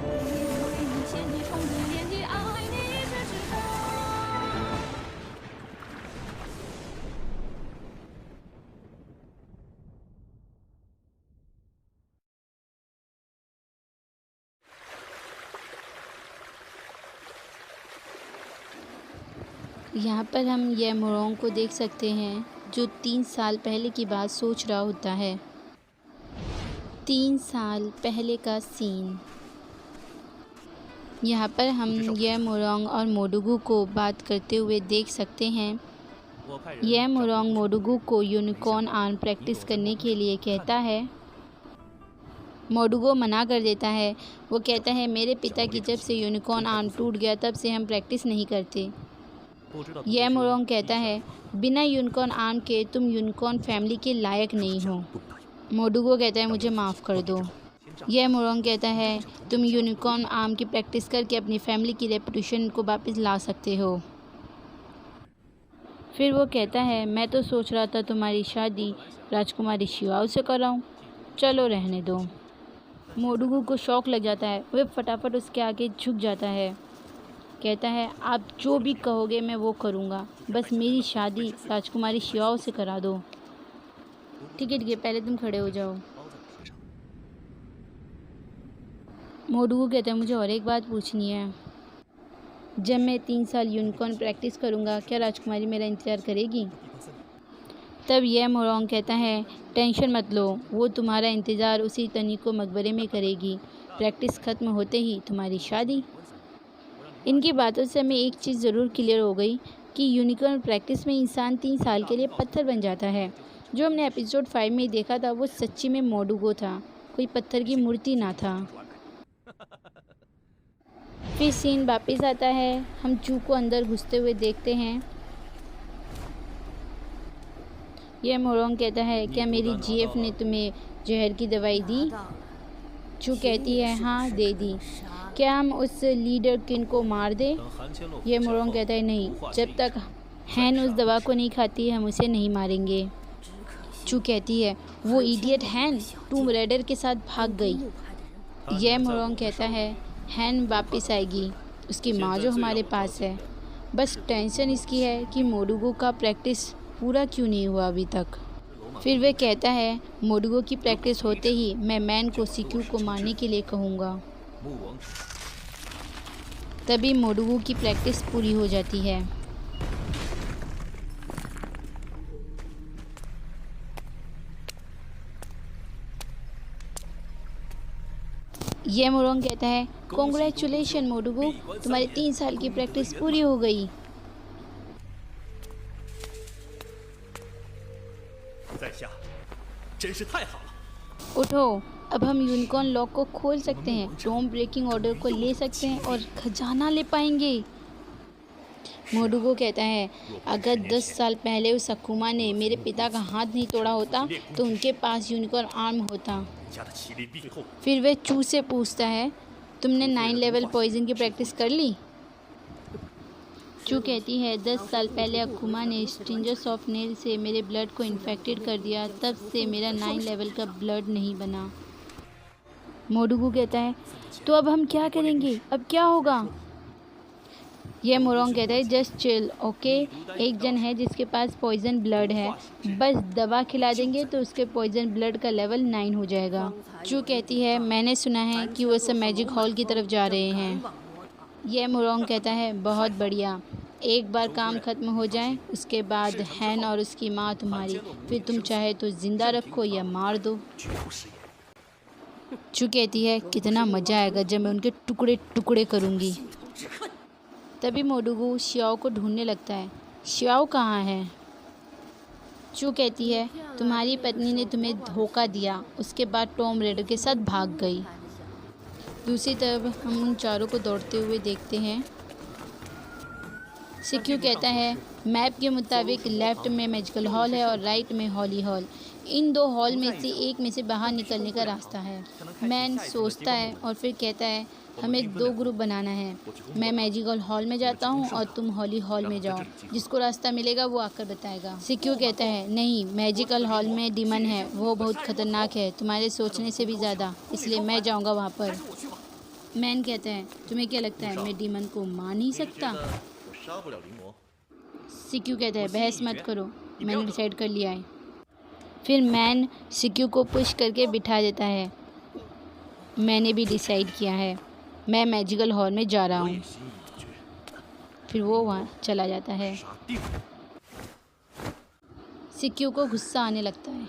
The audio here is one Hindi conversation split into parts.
为你千里冲刺连接，爱你一直直到。यहाँ पर हम ये मोरोंग को देख सकते हैं जो 3 साल पहले की बात सोच रहा होता है। 3 साल पहले का सीन। यहाँ पर हम ये मोरोंग और मोडुगु को बात करते हुए देख सकते हैं। यह मोरोंग मोडुगु को यूनिकॉर्न आर्म प्रैक्टिस करने के लिए कहता है। मोडुगु मना कर देता है। वो कहता है मेरे पिता की जब से यूनिकॉर्न आर्म टूट गया तब से हम प्रैक्टिस नहीं करते। यह मोरोंग कहता है बिना यूनिकॉर्न आर्म के तुम यूनिकॉर्न फैमिली के लायक नहीं हो। मोडुगु कहता है मुझे माफ़ कर दो। यह मोरोंग कहता है तुम यूनिकॉर्न आर्म की प्रैक्टिस करके अपनी फैमिली की रेपुटेशन को वापस ला सकते हो। फिर वो कहता है मैं तो सोच रहा था तुम्हारी शादी राजकुमारी शिवाओ से कराऊं। चलो रहने दो। मोडुगु को शौक लग जाता है। वह फटाफट उसके आगे झुक जाता है। कहता है आप जो भी कहोगे मैं वो करूँगा, बस मेरी शादी राजकुमारी शिवाओ से करा दो। ठीक है पहले तुम खड़े हो जाओ। मोडुगु कहता है मुझे और एक बात पूछनी है। जब मैं 3 साल यूनिकॉर्न प्रैक्टिस करूँगा क्या राजकुमारी मेरा इंतज़ार करेगी? तब यह मोरोंग कहता है टेंशन मत लो, वो तुम्हारा इंतज़ार उसी तनिको मकबरे में करेगी। प्रैक्टिस ख़त्म होते ही तुम्हारी शादी। इनकी बातों से हमें एक चीज़ ज़रूर क्लियर हो गई कि यूनिकॉर्न प्रैक्टिस में इंसान 3 साल के लिए पत्थर बन जाता है। जो हमने एपिसोड 5 में देखा था वो सच्ची में मोडुगु था, कोई पत्थर की मूर्ति ना था। फिर सीन वापस आता है। हम चू को अंदर घुसते हुए देखते हैं। यह मोरोंग कहता है क्या मेरी जीएफ ने तुम्हें जहर की दवाई दी? चू कहती है हाँ दे दी। क्या हम उस लीडर किन को मार दें? यह मोरोंग कहता है नहीं, जब तक हैन उस दवा को नहीं खाती हम उसे नहीं मारेंगे। चू कहती है वो इडियट हैन टूम रेडर के साथ भाग गई। यह मोरोंग कहता है हैन वापस आएगी, उसकी माँ जो हमारे पास है। बस टेंशन इसकी है कि मोडुगु का प्रैक्टिस पूरा क्यों नहीं हुआ अभी तक। फिर वह कहता है मोडुगु की प्रैक्टिस होते ही मैं मैन को सिक्यू को मारने के लिए कहूँगा। तभी मोडुगु की प्रैक्टिस पूरी हो जाती है। यह मोरोंग कहता है कॉन्ग्रेचुलेशन मोडुगु, तुम्हारी 3 साल की प्रैक्टिस पूरी हो गई। उठो, अब हम यूनिकॉर्न लॉक को खोल सकते हैं, टॉम ब्रेकिंग ऑर्डर को ले सकते हैं और खजाना ले पाएंगे। मोडुगु कहता है अगर 10 साल पहले उस अकुमा ने मेरे पिता का हाथ नहीं तोड़ा होता तो उनके पास यूनिकॉर्न आर्म होता। फिर वह चू से पूछता है तुमने 9 लेवल पॉइजन की प्रैक्टिस कर ली? चू कहती है 10 साल पहले अकुमा ने स्ट्रिंजर्स ऑफ नेल से मेरे ब्लड को इन्फेक्टेड कर दिया, तब से मेरा 9 लेवल का ब्लड नहीं बना। मोडुगु कहता है तो अब हम क्या करेंगे, अब क्या होगा? यह मोरोंग कहता है जस्ट चिल ओके। एक जन है जिसके पास पॉइजन ब्लड है, बस दवा खिला देंगे तो उसके पॉइजन ब्लड का लेवल 9 हो जाएगा। चू कहती है मैंने सुना है कि वो सब मैजिक हॉल की तरफ जा रहे हैं। यह मोरोंग कहता है बहुत बढ़िया, एक बार काम ख़त्म हो जाए उसके बाद हैन और उसकी माँ तुम्हारी, फिर तुम चाहे तो ज़िंदा रखो या मार दो। चू कहती है कितना मज़ा आएगा जब मैं उनके टुकड़े टुकड़े करूँगी। तभी मोडुगु शियाओ को ढूंढने लगता है। शियाओ कहाँ है? चू कहती है तुम्हारी पत्नी ने तुम्हें धोखा दिया, उसके बाद टॉम रेडर के साथ भाग गई। दूसरी तरफ हम उन चारों को दौड़ते हुए देखते हैं। सिक्यू कहता है मैप के मुताबिक लेफ़्ट में मैजिकल हॉल है और राइट में हॉली हॉल। इन 2 हॉल में से एक में से बाहर निकलने का रास्ता है। मैन सोचता है और फिर कहता है हमें 2 ग्रुप बनाना है, मैं मैजिकल हॉल में जाता हूँ और तुम हॉली हॉल में जाओ, जिसको रास्ता मिलेगा वो आकर बताएगा। सिक्यू कहता है नहीं, मैजिकल हॉल में डीमन है, वो बहुत खतरनाक है, तुम्हारे सोचने से भी ज़्यादा, इसलिए मैं जाऊँगा वहाँ पर। मैन कहता है तुम्हें क्या लगता है मैं डीमन को मार नहीं 你是觉 सकता? 得我杀不了灵魔？ सिक्यू कहता है बहस मत करो, मैंने डिसाइड कर लिया है। फिर मैन सिक्यू को पुश करके बिठा देता है। मैंने भी डिसाइड किया है, मैं मैजिकल हॉल में जा रहा 我 हूँ। 也心意已决， फिर वो वहाँ चला जाता है। 杀定了。 सिक्यू को गुस्सा आने लगता है।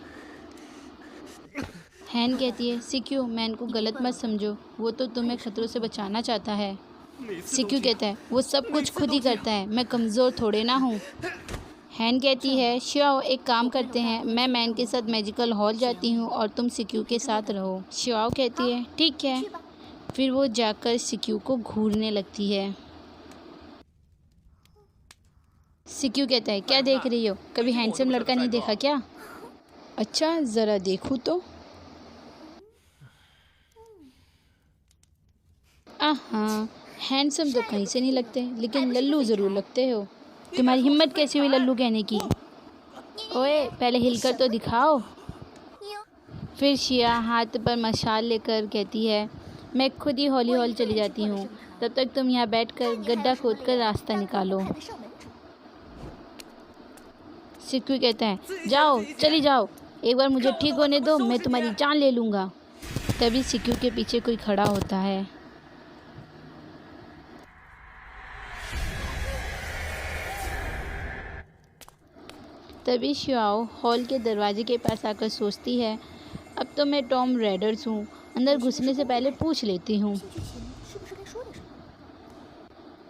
हैन कहती है सिक्यू मैन को गलत मत समझो, वो तो तुम्हें खतरों से बचाना चाहता है। 每次都 सिक्यू 这样 कहता है वो सब कुछ खुद ही करता है, मैं कमज़ोर थोड़े ना हूँ। हैन कहती है श्याओ एक काम करते हैं, मैं मैन के साथ मैजिकल हॉल जाती हूँ और तुम सिक्यू के साथ रहो। श्याओ कहती है ठीक है। फिर वो जाकर सिक्यू को घूरने लगती है। सिक्यू कहता है क्या देख रही हो, कभी हैंडसम लड़का नहीं देखा क्या? अच्छा ज़रा देखूँ तो। हाँ हैंडसम तो कहीं से नहीं लगते, लेकिन लल्लू ज़रूर लगते हो। तुम्हारी हिम्मत कैसी हुई लल्लू कहने की? ओए पहले हिलकर तो दिखाओ। फिर शिया हाथ पर मशाल लेकर कहती है मैं खुद ही हॉली हॉल चली जाती हूँ, तब तक तुम यहाँ बैठकर गड्ढा खोदकर रास्ता निकालो। सिक्यू कहता है जाओ चली जाओ, एक बार मुझे ठीक होने दो, मैं तुम्हारी जान ले लूँगा। तभी सिक्यू के पीछे कोई खड़ा होता है। तभी श्याओ हॉल के दरवाजे के पास आकर सोचती है अब तो मैं टॉम राइडर्स हूँ, अंदर घुसने से पहले पूछ लेती हूँ। 剧情是不是该说点什么？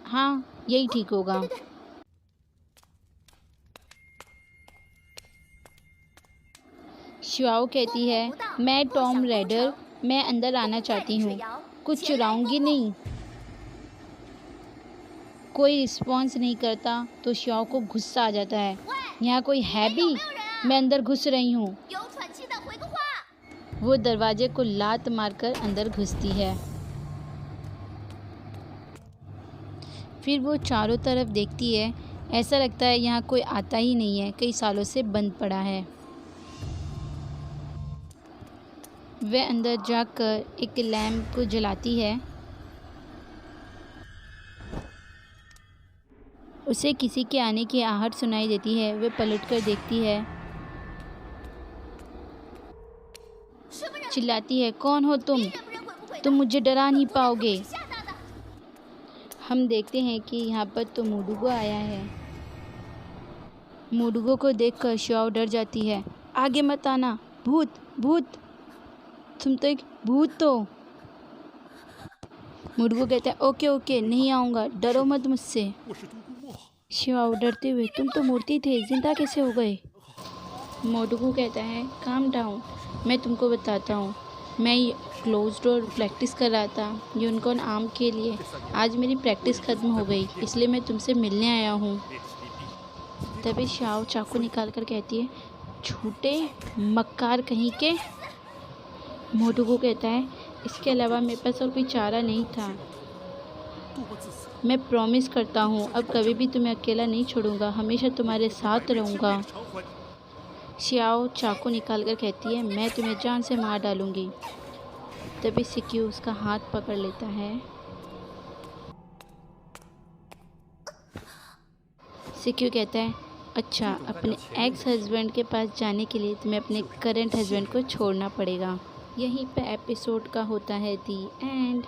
हाँ यही ठीक होगा। श्याओ कहती है मैं टॉम राइडर, मैं अंदर आना चाहती हूँ, कुछ चुराऊंगी नहीं। कोई रिस्पॉन्स नहीं करता तो श्याओ को गुस्सा आ जाता है, यहाँ कोई है भी, मैं अंदर घुस रही हूँ। 有喘气的回个话。 वो दरवाजे को लात मारकर अंदर घुसती है। फिर वो चारों तरफ देखती है, ऐसा लगता है यहाँ कोई आता ही नहीं है, कई सालों से बंद पड़ा है। वह अंदर जाकर एक लैंप को जलाती है। उसे किसी के आने की आहट सुनाई देती है। वह पलटकर देखती है, चिल्लाती है कौन हो तुम? 人不人鬼不鬼的， तुम मुझे डरा नहीं पाओगे। 吓他的。 हम देखते हैं कि यहाँ पर तो मोडुगो आया है। मोडुगो को देखकर श्याओ डर जाती है, आगे मत आना, भूत भूत, तुम तो एक भूत हो। मोडुगो कहता है ओके ओके नहीं आऊँगा, डरो मत मुझसे। 我是独孤墨， श्याओ डरते हुए तुम तो मूर्ति थे, जिंदा कैसे हो गए? मोडुगो कहता है काम डाउन, मैं तुमको बताता हूँ। मैं क्लोज डोर प्रैक्टिस कर रहा था यूनिकॉर्न आर्म के लिए, आज मेरी प्रैक्टिस ख़त्म हो गई, इसलिए मैं तुमसे मिलने आया हूँ। तभी श्याओ चाकू निकाल कर कहती है झूठे मक्कार कहीं के। मोडुगो कहता है इसके अलावा मेरे पास और कोई चारा नहीं था। 多么自私！ मैं प्रॉमिस करता हूँ अब कभी भी तुम्हें अकेला नहीं छोड़ूंगा, हमेशा तुम्हारे साथ रहूँगा। 偿还 श्याओ चाकू निकाल कर कहती है मैं तुम्हें जान से मार डालूंगी। तभी सिक्यू उसका हाथ पकड़ लेता है। सिक्यू कहता है अच्छा अपने एक्स हस्बैंड के पास जाने के लिए तुम्हें अपने करंट हस्बैंड को छोड़ना पड़ेगा। यहीं पे एपिसोड का होता है दी एंड।